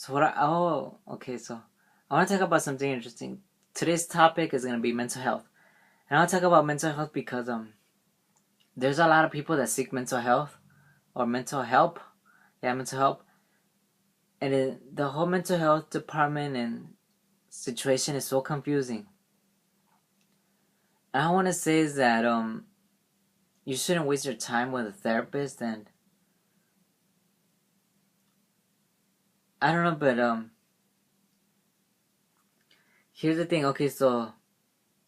So I want to talk about something interesting. Today's topic is gonna be mental health, and I want to talk about mental health because there's a lot of people that seek mental health or mental help. Yeah, mental help, and the whole mental health department and situation is so confusing. And I want to say is that you shouldn't waste your time with a therapist, and I don't know, but here's the thing. Okay, so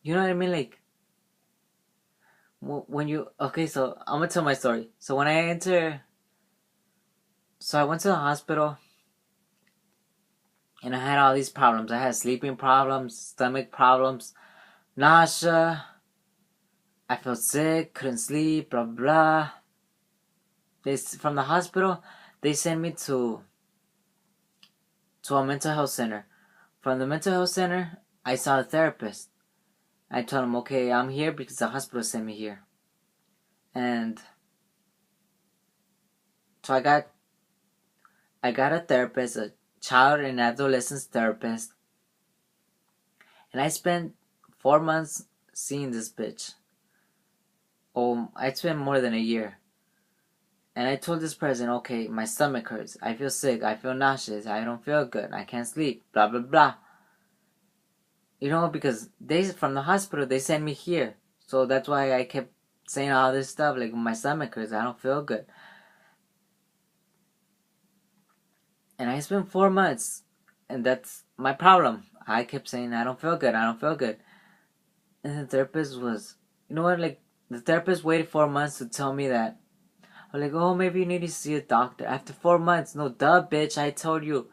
you know what I mean, like when you so I'm gonna tell my story. So I went to the hospital and I had all these problems. I had sleeping problems, stomach problems, nausea. I felt sick, couldn't sleep, blah blah. From the hospital, they sent me to a mental health center. From the mental health center, I saw a therapist. I told him, okay, I'm here because the hospital sent me here. And so I got a therapist, a child and adolescent therapist, and I spent 4 months seeing this bitch. Oh, I spent more than a year. And I told this person, okay, my stomach hurts, I feel sick, I feel nauseous, I don't feel good, I can't sleep, blah blah blah. You know, because they from the hospital they sent me here, so that's why I kept saying all this stuff like my stomach hurts, I don't feel good. And I spent 4 months, and that's my problem. I kept saying I don't feel good, I don't feel good. And the therapist was, you know what, like the therapist waited 4 months to tell me that. I'm like, oh, maybe you need to see a doctor. After 4 months, no, duh, bitch, I told you,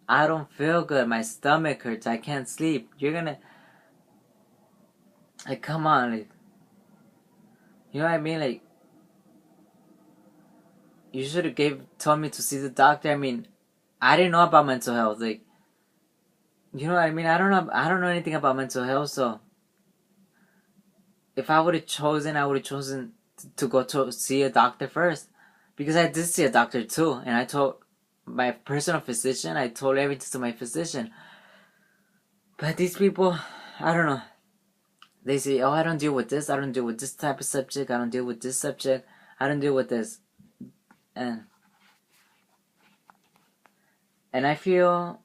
I don't feel good, my stomach hurts, I can't sleep. You're gonna, like, come on, like, you know what I mean? Like, you should have told me to see the doctor. I mean, I didn't know about mental health, like, you know what I mean? I don't know anything about mental health, so if I would have chosen, I would have chosen to go to see a doctor first, because I did see a doctor too, and I told my personal physician, I told everything to my physician. But these people, I don't know. They say, oh, I don't deal with this. I don't deal with this type of subject. I don't deal with this subject. I don't deal with this. And I feel,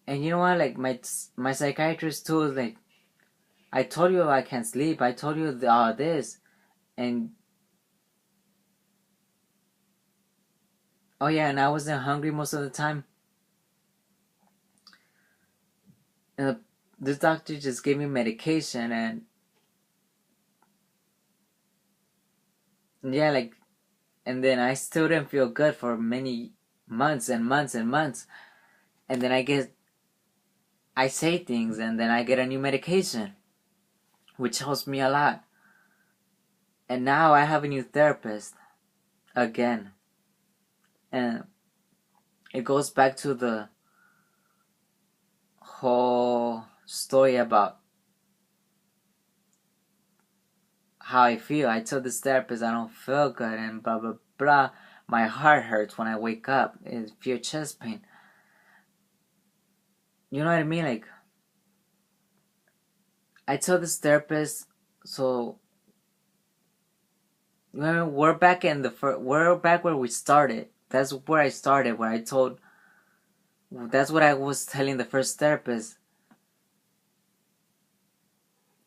and you know what? Like my psychiatrist too is like, I told you I can't sleep. I told you all this, and oh yeah, and I wasn't hungry most of the time. And this doctor just gave me medication, and yeah, like, and then I still didn't feel good for many months and months and months. And then I say things, and then I get a new medication, which helps me a lot. And now I have a new therapist again. And it goes back to the whole story about how I feel. I told this therapist I don't feel good and blah blah blah. My heart hurts when I wake up. I feel chest pain. You know what I mean? Like, I told this therapist, so we're back in we're back where we started. That's where I started. That's what I was telling the first therapist.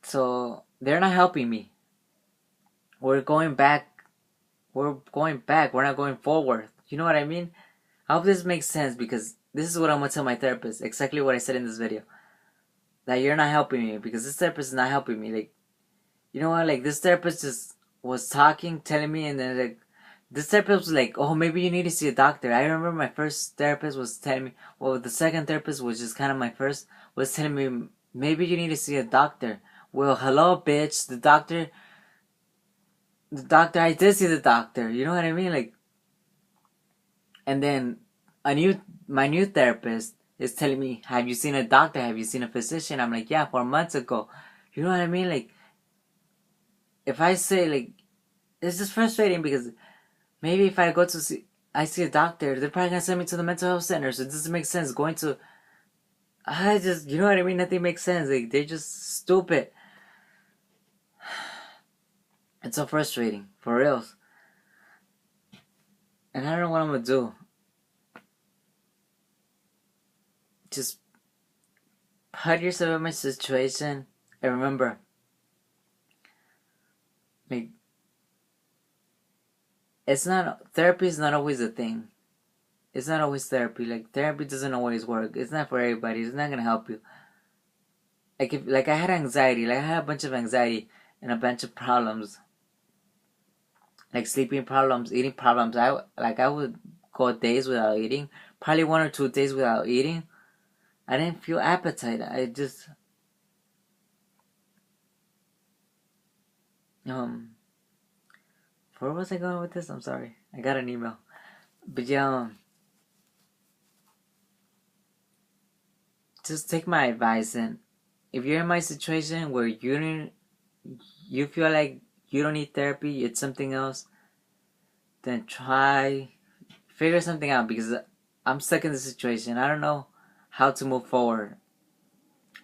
So they're not helping me. We're going back. We're going back. We're not going forward. You know what I mean? I hope this makes sense, because this is what I'm gonna tell my therapist. Exactly what I said in this video. That you're not helping me, because this therapist is not helping me. Like, you know what? Like, this therapist just was talking, telling me, and then like this therapist was like, oh, maybe you need to see a doctor. I remember my first therapist was telling me, well, the second therapist, was just kind of my first, was telling me, maybe you need to see a doctor. Well, hello, bitch. I did see the doctor. You know what I mean? Like, and then my new therapist is telling me, have you seen a doctor? Have you seen a physician? I'm like, yeah, 4 months ago. You know what I mean? Like, if I say, like, it's just frustrating, because maybe if I go to see, I see a doctor, they're probably gonna send me to the mental health center. So it doesn't make sense going to. I just, you know what I mean? Nothing makes sense. Like, they're just stupid. It's so frustrating, for reals. And I don't know what I'm gonna do. Just put yourself in my situation and remember, like, it's not, therapy is not always a thing. It's not always therapy. Like, therapy doesn't always work. It's not for everybody. It's not gonna help you. Like I had anxiety. Like, I had a bunch of anxiety and a bunch of problems. Like sleeping problems, eating problems. I would go days without eating. Probably 1 or 2 days without eating. I didn't feel appetite. I just where was I going with this? I'm sorry. I got an email. But yeah, just take my advice, and if you're in my situation where you feel like you don't need therapy, it's something else, then figure something out, because I'm stuck in this situation. I don't know how to move forward.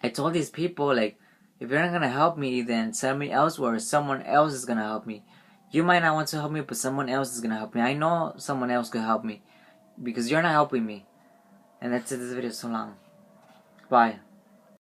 I told these people, like, if you're not gonna help me, then send me elsewhere. Someone else is gonna help me. You might not want to help me, but someone else is gonna help me. I know someone else could help me because you're not helping me. And that's it. This video is so long. Bye.